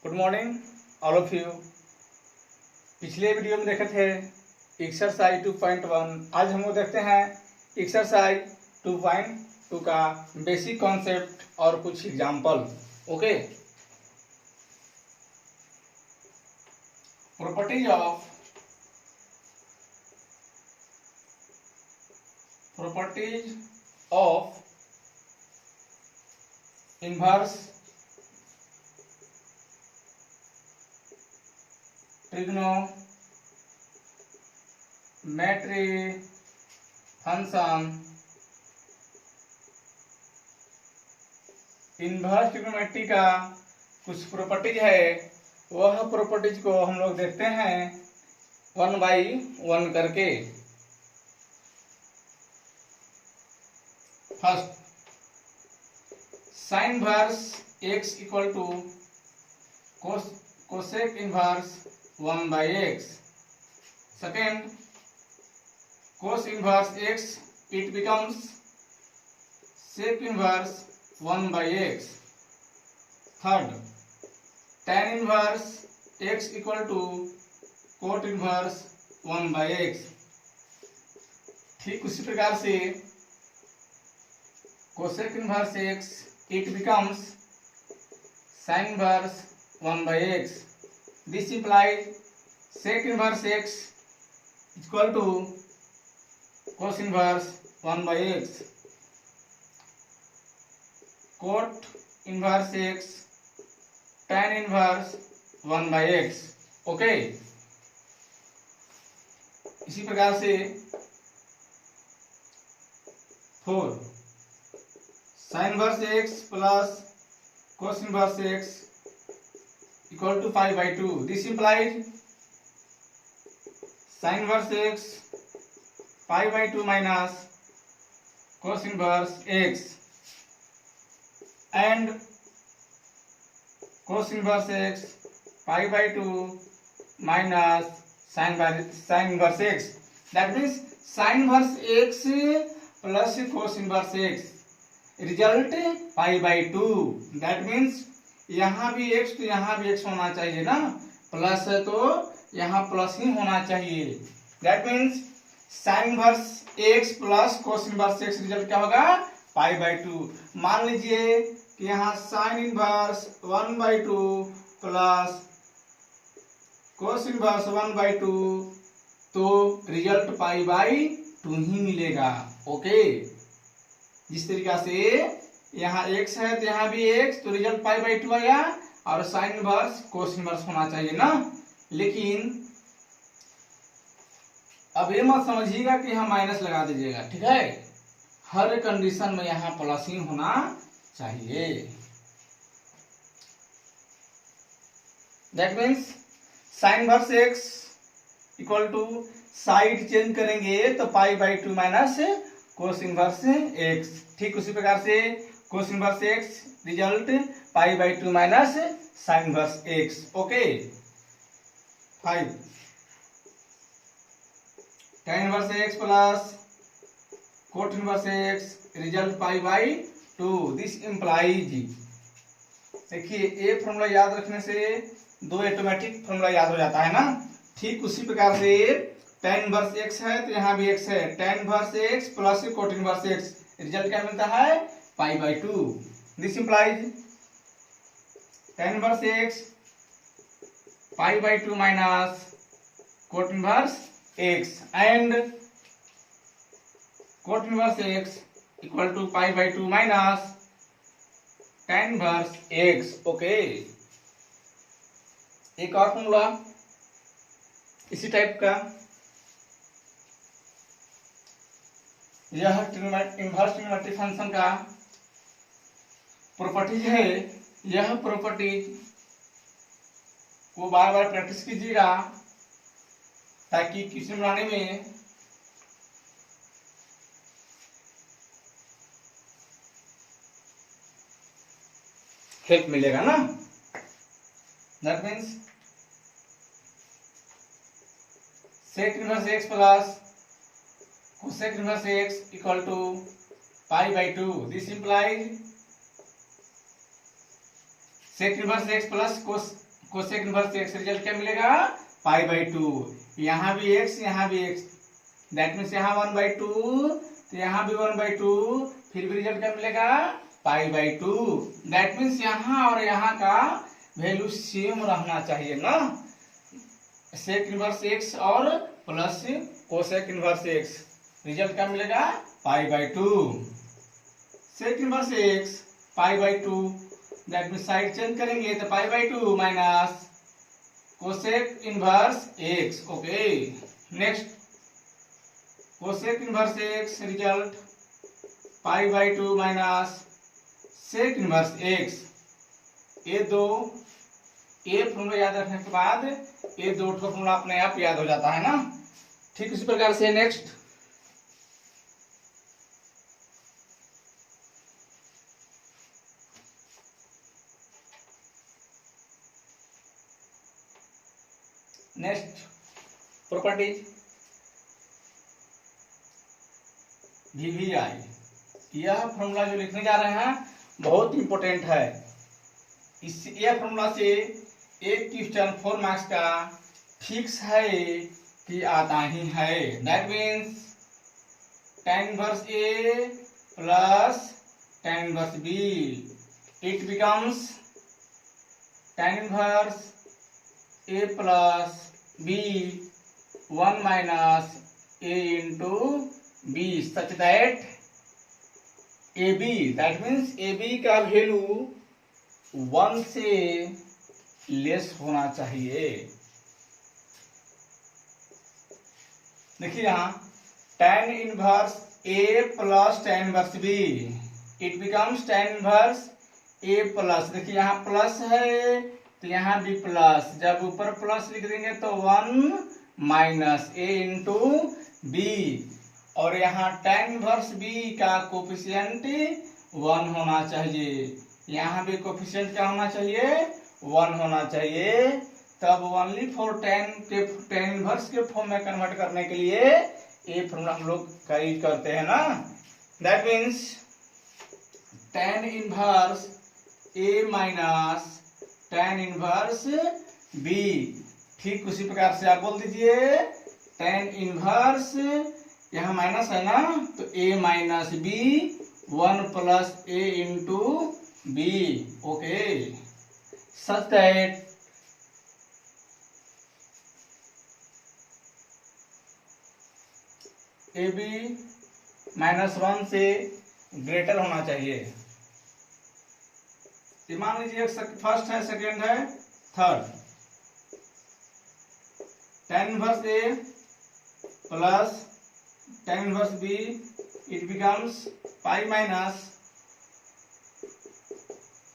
Good morning all of you. पिछले video में देखे थे एक्सरसाइज 2.1। आज हम लोग देखते हैं एक्सरसाइज 2.2 का बेसिक कॉन्सेप्ट और कुछ example. Okay, properties of inverse trigonometry function. Inverse trigonometry का कुछ प्रॉपर्टीज है, वह प्रॉपर्टीज को हम लोग देखते हैं 1 बाई 1 करके। First, sine inverse x equal to cosec inverse 1 by x। Second, cos inverse x, it becomes sec inverse 1 by x। Third, tan inverse x equal to cot inverse 1 by x। ठीक उसी प्रकार से cosec inverse x, it becomes sin inverse 1 by x। This implies sec inverse x equal to cos inverse 1 by x। Cot inverse x, tan inverse 1 by x। Okay, इसी प्रकार से 4, sin inverse x plus cos inverse x equal to 5 by 2। This implies sin inverse x 5 by 2 minus cos inverse x and cos inverse x 5 by 2 minus sin inverse x। That means sin inverse x plus cos inverse x result pi by 2। That means यहाँ भी x तो यहाँ भी x होना चाहिए ना, plus है तो यहाँ प्लस ही होना चाहिए। That means sine inverse x plus cos inverse x result क्या होगा, पाई बाई 2। मान लीजिए कि यहाँ sine inverse 1 by 2 plus cos inverse 1 by 2, तो रिजल्ट पाई बाई 2 ही मिलेगा। ओके, जिस तरीका से यहाँ x है तो यहाँ भी x, तो रिजल्ट पाई बाई 2 आया, और साइन इनवर्स कोस इनवर्स होना चाहिए ना। लेकिन अब ये मत समझिएगा कि यहाँ माइनस लगा दीजिएगा, ठीक है। हर कंडीशन में यहाँ प्लस ही होना चाहिए। That means sine inverse x equal to, side change करेंगे तो pi by 2 minus cos inverse x। ठीक उसी प्रकार से cos inverse x result pi by 2 minus sine inverse x। Okay, 5 tan inverse x plus cot inverse x result pi by 2। This implies, देखिए एक formula याद रखने से 2 ऑटोमेटिक फॉर्मूला याद हो जाता है ना। ठीक उसी प्रकार से tan इनवर्स x है तो यहाँ भी x है, tan inverse x plus cot inverse x result क्या मिलता है, pi by 2। This implies tan inverse x pi by 2 minus cot inverse x and cot inverse x equal to pi by 2 minus tan inverse x। Okay, एक और formula इसी type का, यह inverse trigonometry function का properties है। यह properties को बार बार practice कीजिएगा ताकि क्वेश्चन बनाने में हेल्प मिलेगा ना। That means sec inverse x plus cosec inverse x equal to pi by 2। This implies sec inverse x plus cosec inverse x, result क्या मिलेगा पाई बाई टू। यहाँ भी एक्स यहाँ भी एक्स, दैट मीन्स यहाँ 1/2 तो यहाँ भी 1/2, फिर भी रिजल्ट क्या मिलेगा pi by two. That means यहाँ और यहाँ का वैल्यू सेम रहना चाहिए ना, सेक इनवर्स एक्स और plus cosec inverse x, result क्या मिलेगा pi by two. Sec inverse x pi by two, that means side change करेंगे तो pi by two minus cosec inverse x. Okay, next cosec inverse x, result pi by two minus sec inverse x. ये formula याद रखने के बाद ये दो formula अपने आप याद हो जाता है ना। ठीक इसी प्रकार से नेक्स्ट प्रॉपर्टीज VVI, यह फॉर्मूला जो लिखने जा रहे हैं बहुत इंपॉर्टेंट है। इस यह फॉर्मूला से एक क्वेश्चन 4 मार्क्स का फिक्स है कि आता ही है। That means tan inverse A plus tan inverse B, it becomes tan inverse A plus B 1 minus A into B such that AB, that means AB का वैल्यू 1 से लेस होना चाहिए। देखिए यहाँ tan inverse A plus tan inverse B, it becomes tan inverse A plus, देखिए यहाँ plus है तो यहाँ भी प्लस, जब ऊपर प्लस लिख देंगे तो 1 माइनस A इंटू B, और यहाँ tan इनवर्स B का कोफिशिएंट 1 होना चाहिए, यहाँ भी कोफिशिएंट क्या होना चाहिए 1 होना चाहिए। तब ओनली फॉर tan इनवर्स के फॉर्म में कन्वर्ट करने के लिए ये फॉर्मूला हम लोग का यूज करते हैं ना। That means tan inverse A minus tan inverse B। ठीक उसी प्रकार से आप बोल दीजिए tan इनवर्स, यहाँ माइनस है ना तो A minus B 1 plus A into B। Okay, such that AB minus 1 से ग्रेटर होना चाहिए। मान लीजिए फर्स्ट है, सेकेंड है, third. tan inverse A plus tan inverse B, it becomes pi minus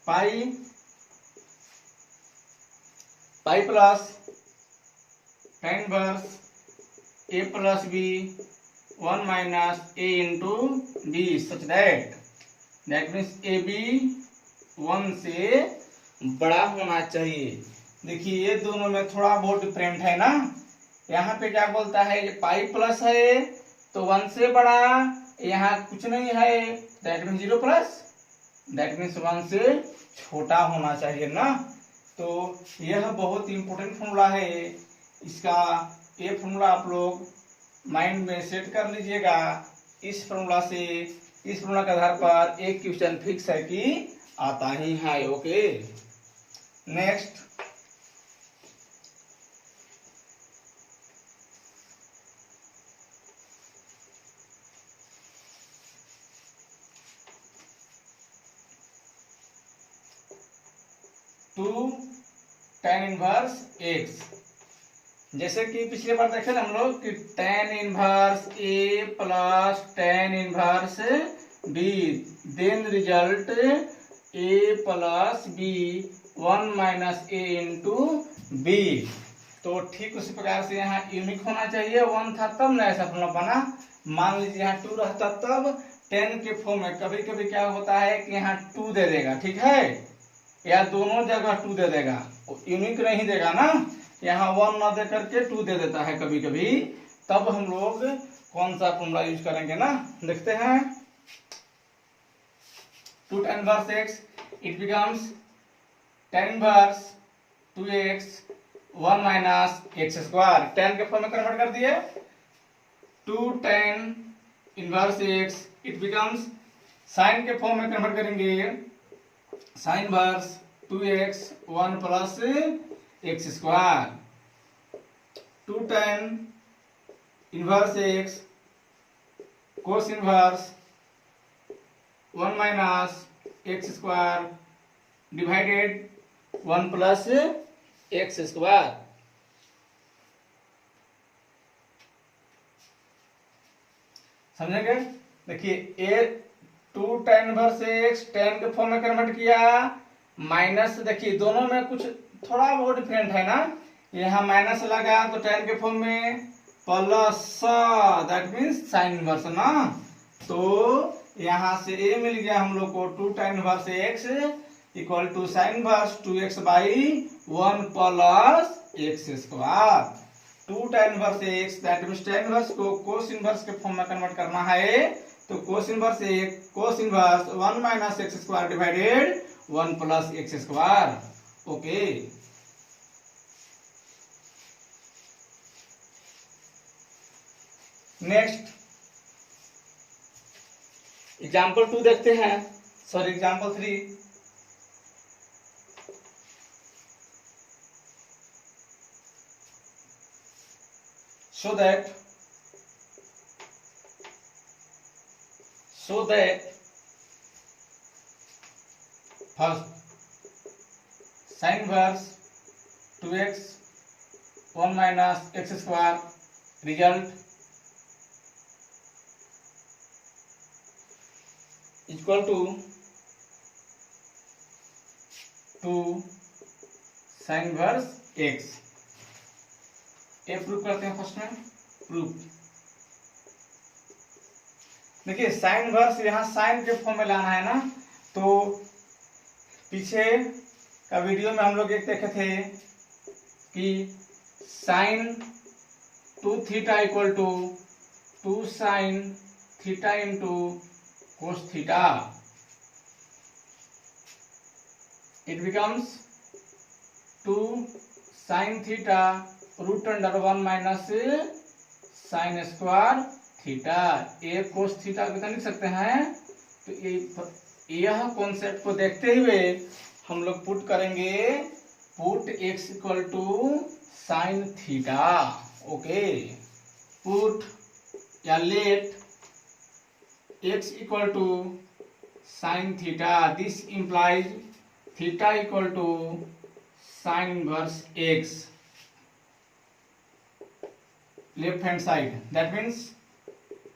pi plus tan inverse A plus B 1 minus A into B such that means AB 1 से बड़ा होना चाहिए। देखिए ये दोनों में थोड़ा बहुत डिफरेंट है ना, यहाँ पे क्या बोलता है पाई प्लस है तो 1 से बड़ा, यहाँ कुछ नहीं है that means 0 plus, that means 1 से छोटा होना चाहिए ना। तो यह बहुत इंपॉर्टेंट फॉर्मूला है, इसका ये फॉर्मूला आप लोग माइंड में सेट कर लीजिएगा। इस फॉर्मूला के आधार पर एक क्वेश्चन फिक्स है कि आता ही है। Okay, next two tan inverse x। जैसे कि पिछले बार देखे ना हम लोग कि tan inverse A plus tan inverse B, then result A plus B 1 minus A into B। तो ठीक उसी प्रकार से यहाँ यूनिक होना चाहिए, 1 था तब ना ऐसा फॉर्मूला बना। मान लीजिए यहाँ 2 रहता तब 10 के फॉर्म में कभी कभी क्या होता है कि यहाँ 2 दे देगा, ठीक है, या दोनों जगह 2 दे देगा, यूनिक नहीं देगा ना, यहाँ 1 ना दे करके 2 दे देता है कभी कभी। तब हम लोग कौन सा फॉर्मूला यूज करेंगे ना, देखते हैं। 2 tan inverse x, it becomes tan inverse 2x 1 minus x square, tan के फॉर्म में कन्वर्ट कर दिए, 2 tan inverse x, it becomes sine के फॉर्म में कन्वर्ट करेंगे, sine inverse 2x 1 plus x square, 2 tan inverse x cos inverse 1 minus x square divided 1 plus x square. समझेंगे? देखिए ए 2 tan इनवर्स एक्स tan के form में convert किया, minus, देखिए दोनों में कुछ थोड़ा बहुत डिफरेंट है ना, यहाँ माइनस लगा तो tan के फॉर्म में plus, that means sine inverse ना, तो यहाँ से ए मिल गया हम लोग को 2 tan inverse x equal to sine inverse 2x by 1 plus x square, 2 tan inverse x, that means tan inverse को कोस इनवर्स के फॉर्म में कन्वर्ट करना है, तो cos inverse x cos inverse 1 minus x square divided 1 plus x square. Okay, next example 2 देखते हैं, sorry example 3। so that first sin inverse 2x 1 minus x square result equal to 2 sin inverse x। ये proof करते हैं first में, proof. देखिए sine inverse यहाँ sign के form में लाना है ना, तो पीछे का वीडियो में हम लोग एक देखे थे कि sine 2 theta equal to 2 sine theta into cos theta, it becomes 2 sine theta root under 1 minus sine square theta. ए कोस थीटा कितना लिख सकते हैं, तो यह कॉन्सेप्ट को देखते हुए हम लोग पुट करेंगे, put x equal to sine theta. Okay, put या let x equal to sine theta, this implies theta equal to sine inverse x, left hand side, that means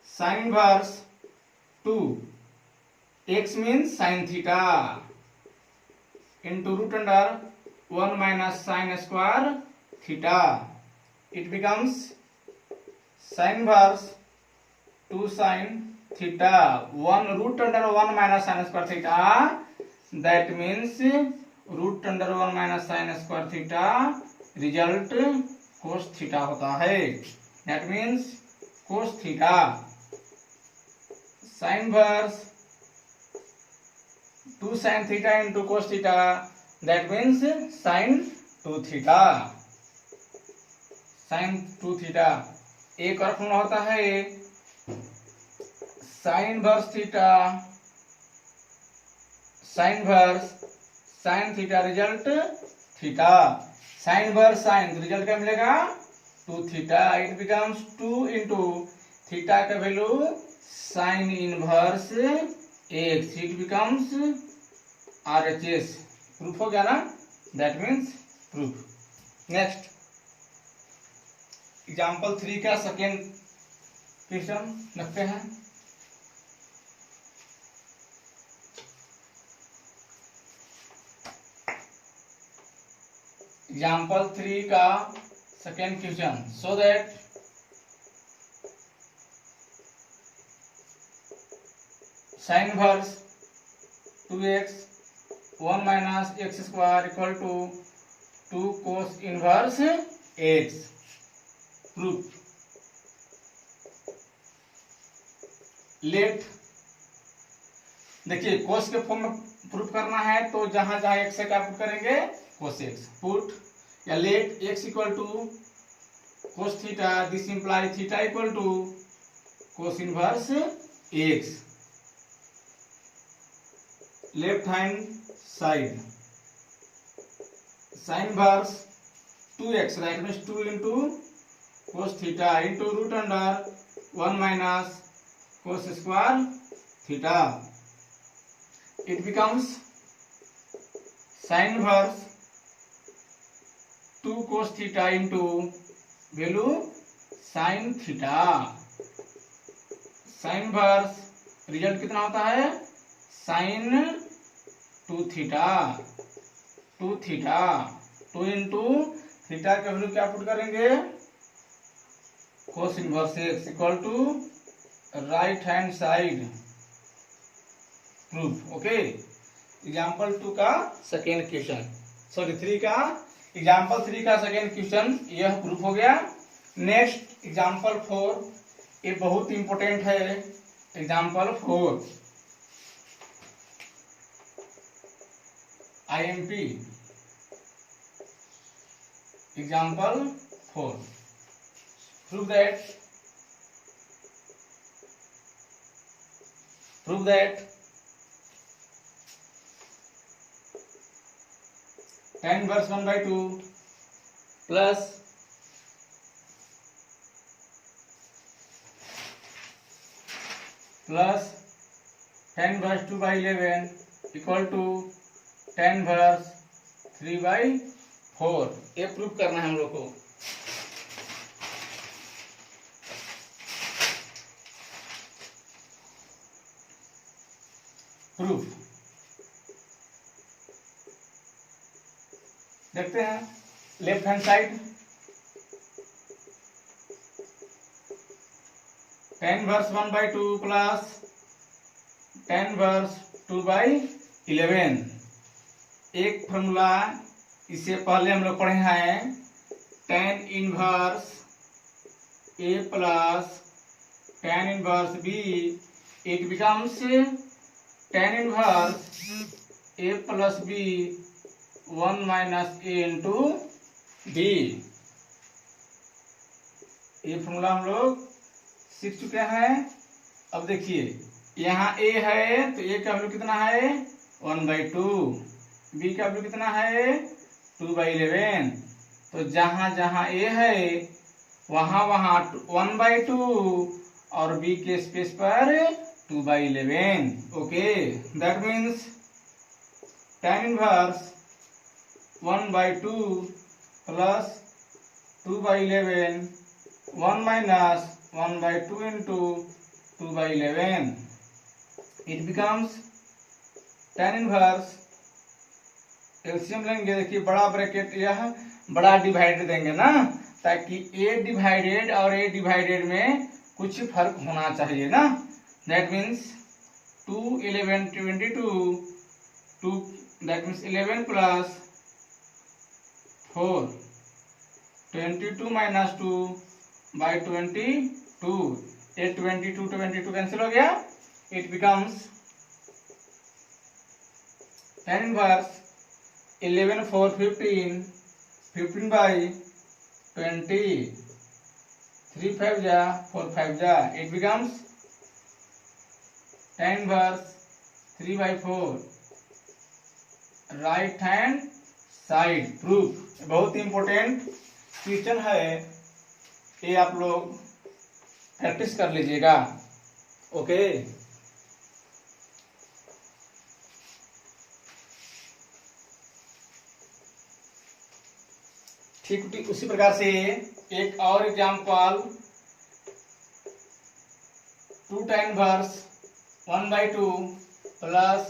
sin inverse 2 x means sin theta into root under 1 minus sin square theta, it becomes sin inverse 2 sin theta 1 root under 1 minus sin square theta, that means root under 1 minus sin square theta result cos theta होता है, that means cos theta sin inverse 2 sin theta into cos theta, that means sin 2 theta, sin 2 theta। एक और formula होता है sin inverse theta sin inverse sin theta result theta, sin inverse sin result क्या मिलेगा 2 theta, it becomes 2 into theta का value sine inverse x, it becomes RHS। Proof हो गया ना, that means proof. Next example 3 का second question रखते हैं। Example 3 का second question, so that sine inverse 2x 1 minus x square equal to 2 cos inverse x। Proof, let, देखिए cos के form में प्रूफ करना है तो जहां जहां x से क्या पुट करेंगे cos x. Put या let x equal to cos theta. This implies theta equal to cos inverse x. Left hand side sin inverse 2x, that means 2 into cos theta into root under 1 minus cos square theta. It becomes sin inverse 2 cos theta into value sin theta. sin inverse result कितना होता है sin 2 theta 2 theta 2 into theta का value क्या put करेंगे cos inverse x equal to right hand side proof. Okay, example 2 का second question, sorry 3 का example 3 का second question यह प्रूफ हो गया. नेक्स्ट एग्जाम्पल 4, ये बहुत इंपॉर्टेंट है. Example 4 IMP. Example 4, prove that tan inverse 1/2 plus tan inverse 2/11 equal to tan inverse 3/4. ये प्रूफ करना है हम लोग को. प्रूफ देखते हैं. Left hand side tan inverse 1/2 plus tan inverse 2/11. एक फॉर्मूला इससे पहले हम लोग पढ़े हैं tan inverse a plus tan inverse b. It becomes tan inverse a plus b 1 minus a into b. ये फॉर्मूला हम लोग सीख चुके हैं. अब देखिए यहाँ a है तो a का वैल्यू कितना है 1/2, b का वैल्यू कितना है 2/11. तो जहां जहां a है वहां वहां 1/2 और b के स्पेस पर 2/11. Okay, that means tan inverse 1/2 plus 2/11 1 minus 1/2 into 2/11. It becomes tan inverse. LCM लेंगे. देखिए बड़ा ब्रैकेट यह बड़ा डिवाइडेड देंगे ना, ताकि a डिवाइडेड और a डिवाइडेड में कुछ फर्क होना चाहिए ना. That means 2 11 22 2, that means 11 plus 4 22 minus 2/22. ये 22 कैंसिल हो गया. इट बिकम्स tan इनवर्स 11 4 15 15/20 3 5 जा 4 5 जा. It becomes tan inverse 3/4 right hand side. Proof बहुत इंपॉर्टेंट क्वेश्चन है, ये आप लोग प्रैक्टिस कर लीजिएगा. ओके, ठीक उसी प्रकार से एक और example 2 tan inverse 1/2 plus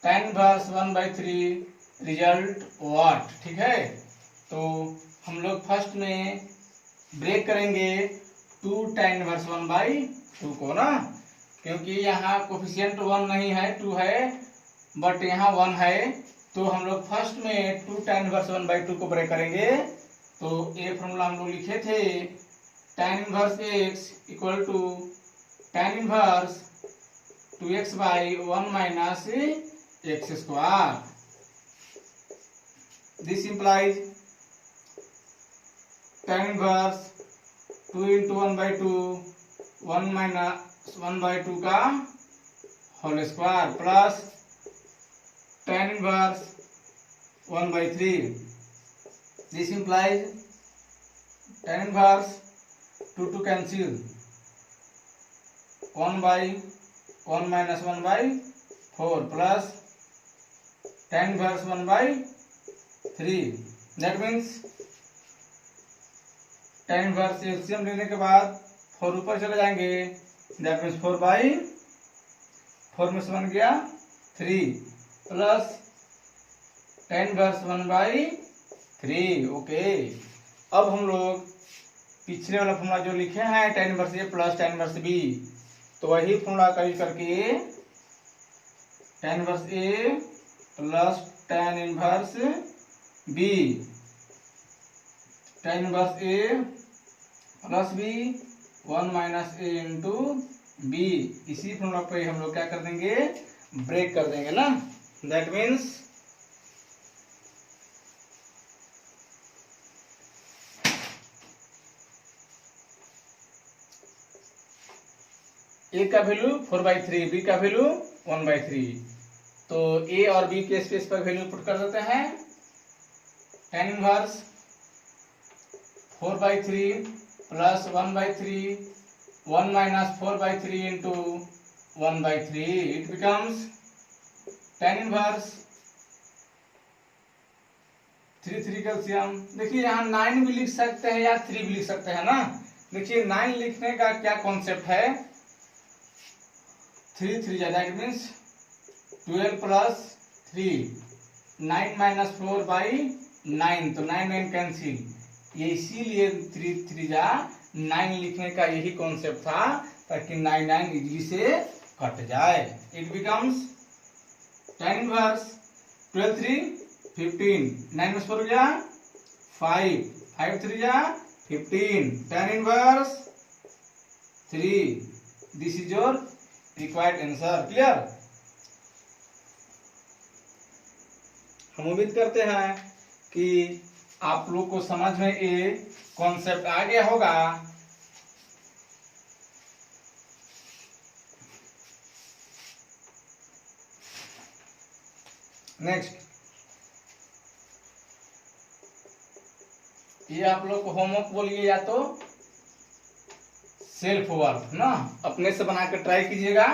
tan inverse 1/3 result what. ठीक है, तो हम लोग फर्स्ट में ब्रेक करेंगे 2 tan इनवर्स 1/2 को ना, क्योंकि यहाँ कोफिशिएंट 1 नहीं है 2 है, बट यहाँ 1 है. तो हम लोग फर्स्ट में 2 tan इनवर्स 1/2 को ब्रेक करेंगे. तो ये फॉर्मूला हम लोग लिखे थे tan inverse x equal to tan inverse 2x/1 minus x square. This implies tan inverse 2 into 1/2 1 minus 1/2 का whole square plus tan inverse 1/3. This implies tan inverse 2 cancel 1/1 minus 1/4 plus tan inverse 1/3. That means tan inverse LCM लेने के बाद 4 ऊपर चले जाएंगे. That means 4/4 में से बन गया 3 प्लस tan inverse 1/3. ओके, अब हम लोग पिछले वाला फॉर्मूला जो लिखे हैं tan इनवर्स ए प्लस tan इनवर्स बी, तो वही फॉर्मूला का यूज करके tan inverse A plus tan inverse b, tan inverse A plus b 1 minus a into b, इसी फॉर्मूला पे हम लोग क्या कर देंगे, ब्रेक कर देंगे ना. दैट मीन्स ए का वैल्यू 4/3, बी का वैल्यू 1/3. तो ए और बी के स्पेस पर वैल्यू पुट कर देते हैं. tan inverse 4/3 plus 1/3 1 minus 4/3 into 1/3. It becomes tan inverse 3 calcium. देखिए यहाँ 9 भी लिख सकते हैं या 3 भी लिख सकते हैं ना. देखिए 9 लिखने का क्या कॉन्सेप्ट है, 3 3 दैट मीन्स 12 प्लस 3, 9 माइनस 4/9, तो 9 9 कैंसिल. ये इसीलिए 3 3 जा 9 लिखने का यही कॉन्सेप्ट था, ताकि 9 9 इजीली से कट जाए. इट बिकम्स tan इनवर्स 12 3 15, 9 में 4 हो गया 5, 5 3 जा 15, tan inverse 3. This is your required answer. Clear? हम उम्मीद करते हैं कि आप लोग को समझ में ये कॉन्सेप्ट आ गया होगा. नेक्स्ट, ये आप लोग को होमवर्क बोलिए या तो सेल्फ वर्क ना, अपने से बना के ट्राई कीजिएगा.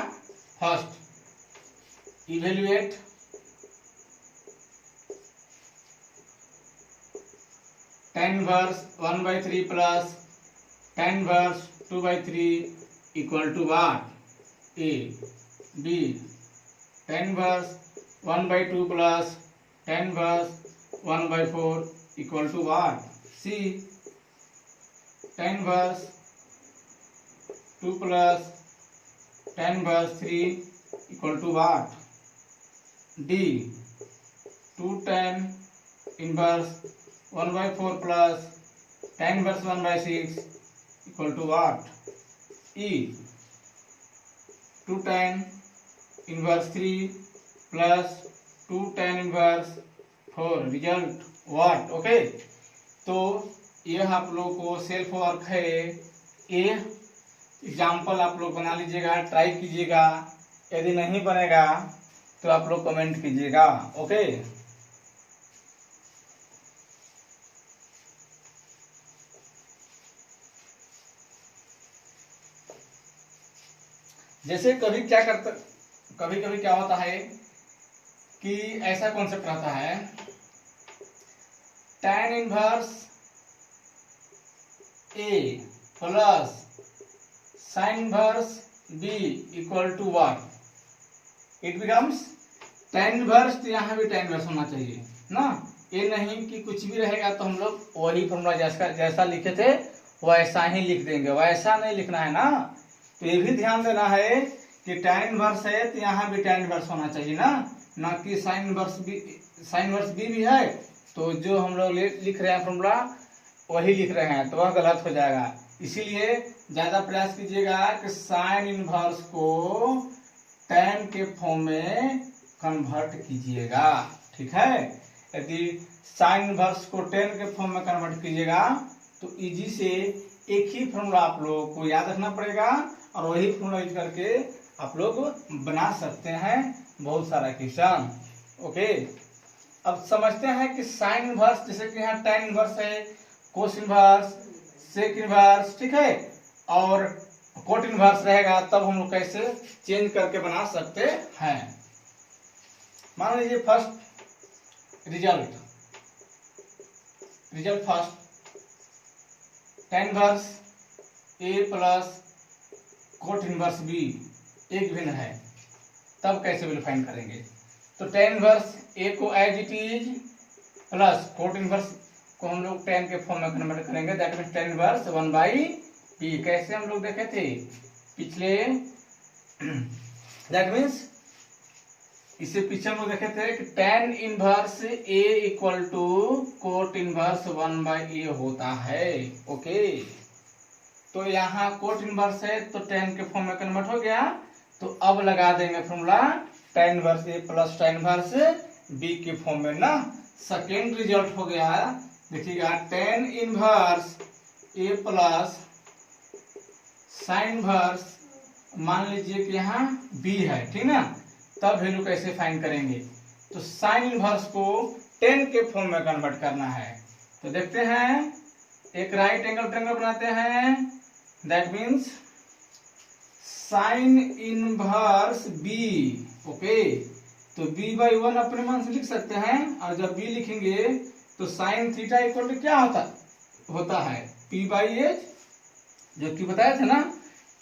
First, evaluate tan inverse 1/3 plus tan inverse 2/3 equal to what. A. B, tan inverse 1/2 plus tan inverse 1/4 equal to what. C, tan inverse 2 plus tan inverse 3 equal to what. D, 2 tan inverse 1/4 plus tan inverse 1/6 equal to what. E, 2 tan inverse 3 plus 2 tan inverse 4 result what. Okay, तो यह आप लोग को self work है. ये example आप लोग बना लीजिएगा, ट्राई कीजिएगा. यदि नहीं बनेगा तो आप लोग कमेंट कीजिएगा. ओके, जैसे कभी कभी क्या होता है कि ऐसा कॉन्सेप्ट रहता है, tan inverse A plus sin inverse B equal to what. It becomes tan inverse, तो यहाँ भी tan इनवर्स होना चाहिए ना. ये नहीं कि कुछ भी रहेगा तो हम लोग वही फॉर्मूला जैसा लिखे थे वैसा ही लिख देंगे, वैसा नहीं लिखना है ना. तो ये भी ध्यान देना है कि tan इनवर्स है तो यहाँ भी tan इनवर्स होना चाहिए ना कि sin इनवर्स बी भी है तो जो हम लोग लिख रहे हैं फॉर्मूला वही लिख रहे हैं, तो वह गलत हो जाएगा. इसीलिए ज्यादा प्रयास कीजिएगा कि sin इनवर्स को tan के फॉर्म में कन्वर्ट कीजिएगा. ठीक है, यदि साइन इनवर्स को टेन के फॉर्म में कन्वर्ट कीजिएगा तो इजी से एक ही फॉर्मूला आप लोगों को याद रखना पड़ेगा और वही फॉर्मूला यूज करके आप लोग बना सकते हैं बहुत सारा क्वेश्चन। ओके, अब समझते हैं कि साइन इनवर्स, जैसे कि यहाँ tan इनवर्स है, कोस इनवर्स, सेक इनवर्स, ठीक है, और कोट इनवर्स रहेगा, तब हम लोग कैसे चेंज करके बना सकते हैं। मान लीजिए first result first tan inverse ए प्लस कोट इनवर्स बी एक भिन्न है, तब कैसे वैल्यू फाइंड करेंगे। तो tan इनवर्स ए को as it is plus cot inverse को हम लोग tan के फॉर्म में कन्वर्ट करेंगे, that means tan inverse 1/p। कैसे हम लोग देखे थे पिछले, दैट मीन्स इससे पीछे हम लोग देखे थे कि tan inverse A equal to cot inverse 1/a होता है। ओके, तो यहाँ कोट इनवर्स है तो tan के फॉर्म में कन्वर्ट हो गया, तो अब लगा देंगे फॉर्मूला tan इनवर्स ए प्लस tan इनवर्स बी के फॉर्म में ना। सेकेंड रिजल्ट हो गया, देखिएगा tan इनवर्स ए प्लस साइन इनवर्स, मान लीजिए कि यहाँ बी है, ठीक ना, तब वैल्यू कैसे फाइंड करेंगे। तो साइन इनवर्स को tan के फॉर्म में कन्वर्ट करना है, तो देखते हैं एक राइट एंगल ट्रायंगल बनाते हैं, that means sine inverse B. Okay, तो b/1 अपने मन से लिख सकते हैं, और जब b लिखेंगे तो साइन थीटा इक्वल टू क्या होता है p/h, जो कि बताया था ना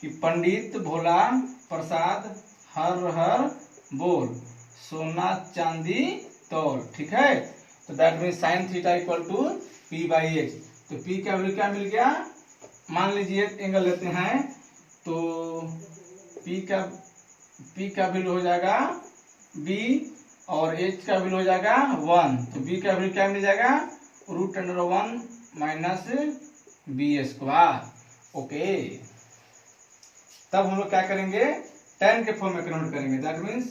कि पंडित भोला प्रसाद हर हर बोल, सोना चांदी तौल, ठीक है। तो that means sine theta equal to p/h। तो p का वैल्यू क्या मिल गया, मान लीजिए एंगल लेते हैं, तो p का वैल्यू हो जाएगा b और h का वैल्यू हो जाएगा 1, तो b का वैल्यू क्या मिल जाएगा √1 माइनस b²। ओके, तब हम लोग क्या करेंगे tan के फॉर्म में कन्वर्ट करेंगे, दैट मीन्स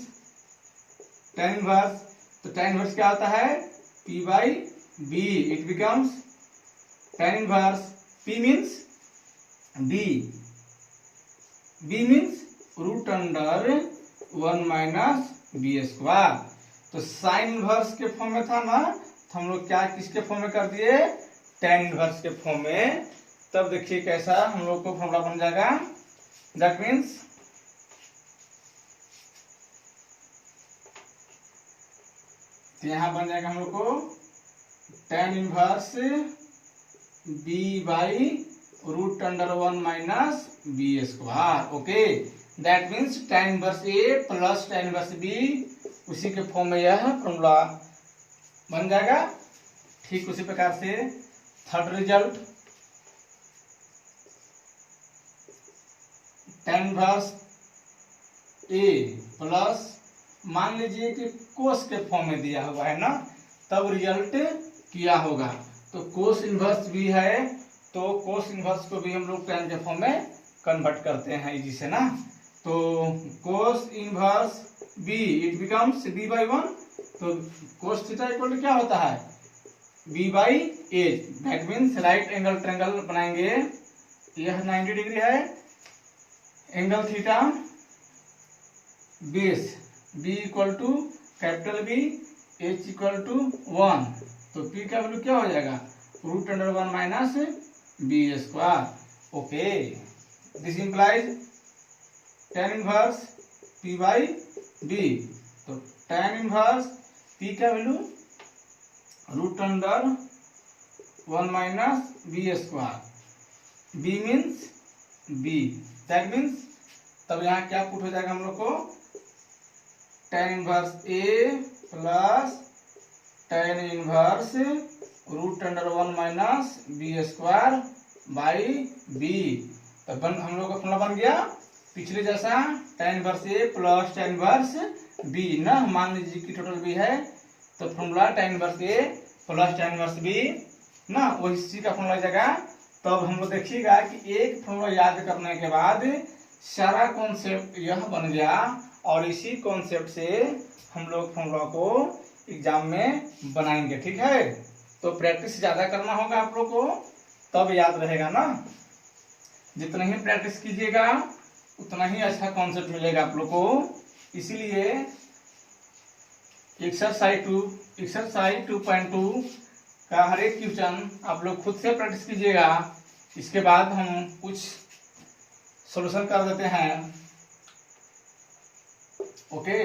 tan इनवर्स, तो tan इनवर्स क्या होता है p/b, it becomes tan inverse p means b means √1 minus b²। तो साइन इनवर्स के फॉर्म में था ना, तो हम लोग क्या किसके फॉर्म में कर दिए tan इनवर्स के फॉर्म में। तब देखिए कैसा हम लोग को फॉर्मूला बन जाएगा, दैट मीन्स यहाँ बन जाएगा हम लोग को tan inverse b/√1 minus b²। Okay, that means tan inverse A plus tan inverse B, उसी के फॉर्म में यह फॉर्मूला बन जाएगा। ठीक उसी प्रकार से थर्ड रिजल्ट tan इनवर्स ए प्लस, मान लीजिए कि कोस के फॉर्म में दिया हुआ है ना, तब रिजल्ट किया होगा। तो कोस इनवर्स भी है, तो कोस इनवर्स को भी हम लोग tan के फॉर्म में कन्वर्ट करते हैं इजी से ना। तो cos inverse b, it becomes b/1, तो कोस थीटा इक्वल टू क्या होता है b/h, that means right angle triangle बनाएंगे, यह 90 डिग्री है, angle theta base b equal to capital B, h equal to 1, तो p का वैल्यू क्या हो जाएगा √1 minus b²। Okay, this implies tan inverse p/b, तो tan इनवर्स p का value √1 minus b², b means b, that means तब यहाँ क्या पुट हो जाएगा हम लोग को tan inverse a plus tan inverse √1 minus b²/b। तब हम लोग का फॉर्मूला बन गया पिछले जैसा tan inverse a plus tan inverse b ना, मान लीजिए कि टोटल b है, तो formula tan inverse a plus tan inverse b ना, वही का फॉर्मूला जाएगा। तब हम लोग देखिएगा कि एक फॉर्मूला याद करने के बाद सारा कॉन्सेप्ट यह बन गया, और इसी कॉन्सेप्ट से हम लोग फॉर्मूला को एग्जाम में बनाएंगे। ठीक है, तो प्रैक्टिस ज्यादा करना होगा आप लोग को, तब याद रहेगा ना। जितना ही प्रैक्टिस कीजिएगा उतना ही अच्छा कॉन्सेप्ट मिलेगा आप लोग को। इसीलिए एक्सरसाइज 2.2 का हर एक क्वेश्चन आप लोग खुद से प्रैक्टिस कीजिएगा। इसके बाद हम कुछ सॉल्यूशन कर देते हैं। ओके।